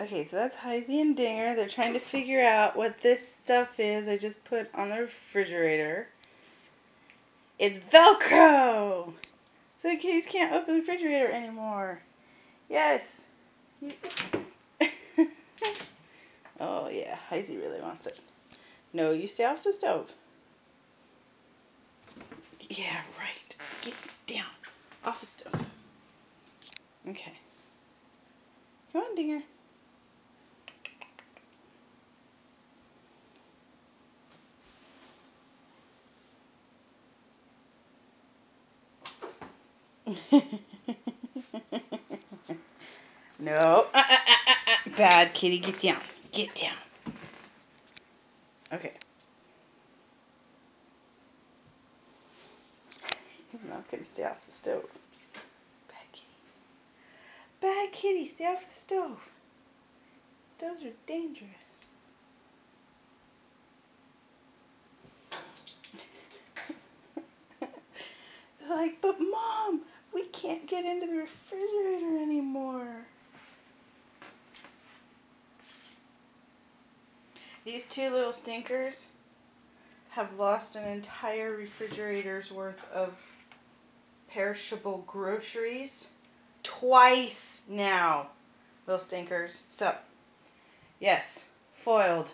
Okay, so that's Heisey and Dinger. They're trying to figure out what this stuff is I just put on the refrigerator. It's Velcro! So the kitties can't open the refrigerator anymore. Yes. Oh yeah, Heisey really wants it. No, you stay off the stove. Yeah, right. Get down. Off the stove. Okay. Come on, Dinger. No. Bad kitty. Get down. Get down. Okay. He's not going to stay off the stove. Bad kitty. Bad kitty. Stay off the stove. Stoves are dangerous. They're like, but Mom, we can't get into the refrigerator anymore. These two little stinkers have lost an entire refrigerator's worth of perishable groceries twice now. Little stinkers. So, yes, foiled.